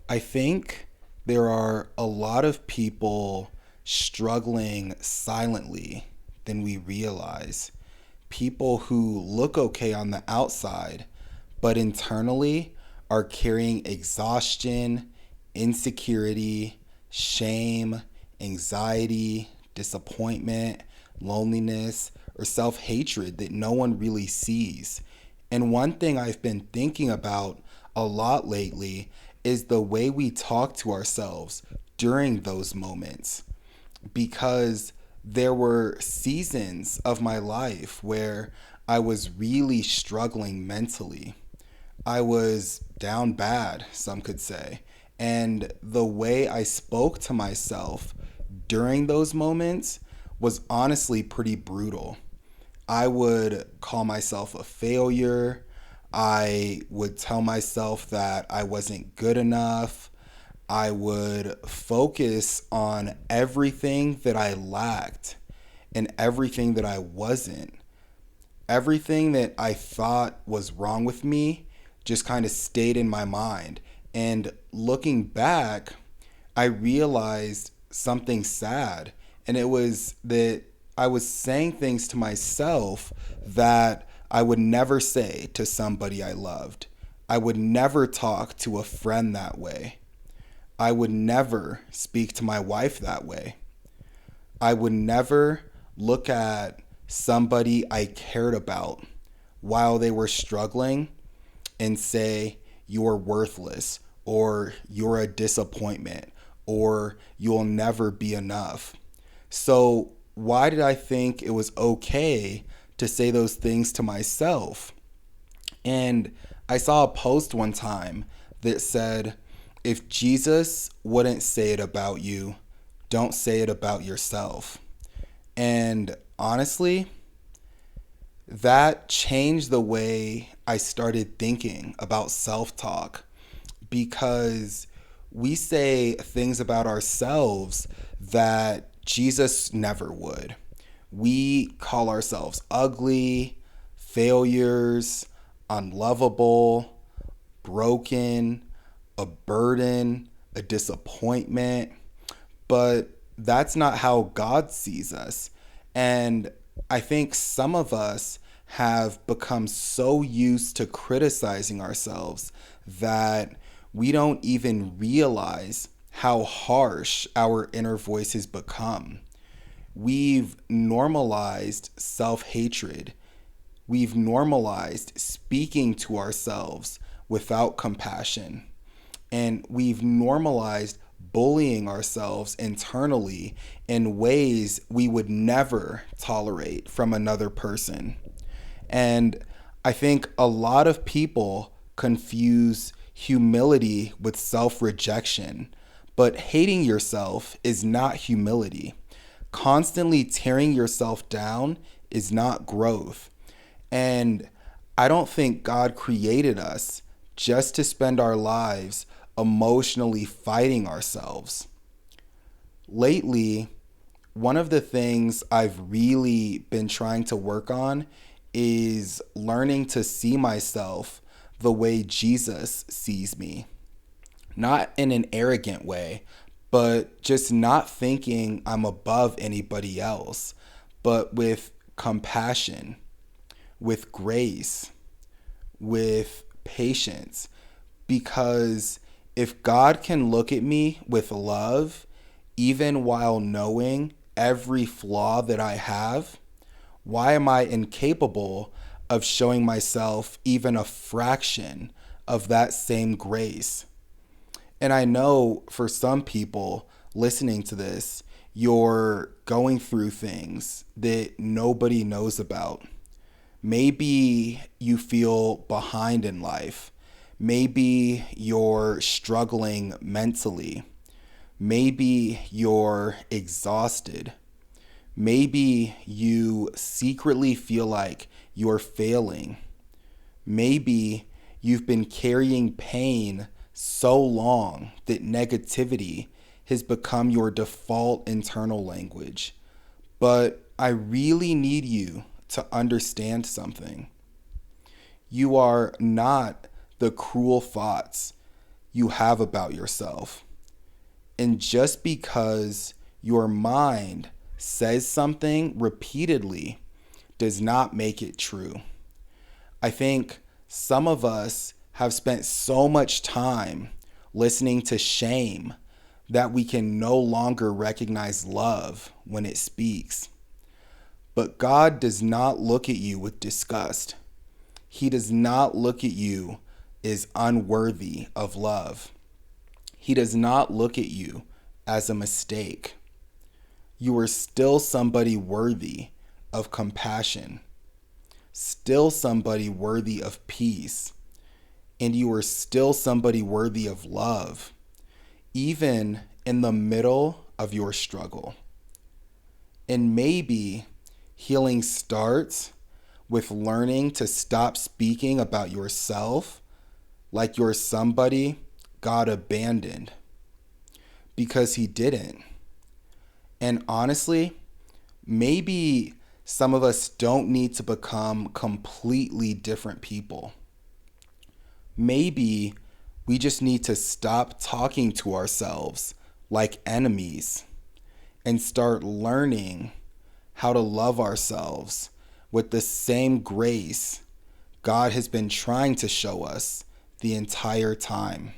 I think there are a lot of people struggling silently than we realize. People who look okay on the outside, but internally are carrying exhaustion, insecurity, shame, anxiety, disappointment, loneliness, or self hatred that no one really sees. And one thing I've been thinking about a lot lately is the way we talk to ourselves during those moments. Because there were seasons of my life where I was really struggling mentally. I was down bad, some could say. And the way I spoke to myself during those moments was honestly pretty brutal. I would call myself a failure. I would tell myself that I wasn't good enough. I would focus on everything that I lacked and everything that I wasn't. Everything that I thought was wrong with me just kind of stayed in my mind. And looking back, I realized something sad. And it was that I was saying things to myself that I would never say to somebody I loved. I would never talk to a friend that way. I would never speak to my wife that way. I would never look at somebody I cared about while they were struggling and say, you're worthless, or you're a disappointment, or you'll never be enough. So, why did I think it was okay to say those things to myself? And I saw a post one time that said, if Jesus wouldn't say it about you, don't say it about yourself. And honestly, that changed the way I started thinking about self talk because we say things about ourselves that Jesus never would. We call ourselves ugly, failures, unlovable, broken, a burden, a disappointment, but that's not how God sees us. And I think some of us have become so used to criticizing ourselves that we don't even realize how harsh our inner voice has become. We've normalized self hatred. We've normalized speaking to ourselves without compassion. And we've normalized bullying ourselves internally in ways we would never tolerate from another person. And I think a lot of people confuse humility with self rejection, but hating yourself is not humility. Constantly tearing yourself down is not growth. And I don't think God created us just to spend our lives emotionally fighting ourselves. Lately, one of the things I've really been trying to work on is learning to see myself the way Jesus sees me. Not in an arrogant way, but just not thinking I'm above anybody else, but with compassion, with grace, with patience. Because if God can look at me with love, even while knowing every flaw that I have, why am I incapable of showing myself even a fraction of that same grace? And I know for some people listening to this, you're going through things that nobody knows about. Maybe you feel behind in life. Maybe you're struggling mentally. Maybe you're exhausted. Maybe you secretly feel like you're failing. Maybe you've been carrying pain so long that negativity has become your default internal language. But I really need you to understand something. You are not the cruel thoughts. you have about yourself. And just because your mind says something repeatedly does not make it true. I think some of us have spent so much time listening to shame that we can no longer recognize love when it speaks. But God does not look at you with disgust. He does not look at you as unworthy of love. He does not look at you as a mistake. You are still somebody worthy of compassion, still somebody worthy of peace, and you are still somebody worthy of love, even in the middle of your struggle. And maybe healing starts with learning to stop speaking about yourself like you're somebody God abandoned, because He didn't. And honestly, maybe some of us don't need to become completely different people. Maybe we just need to stop talking to ourselves like enemies and start learning how to love ourselves with the same grace God has been trying to show us the entire time.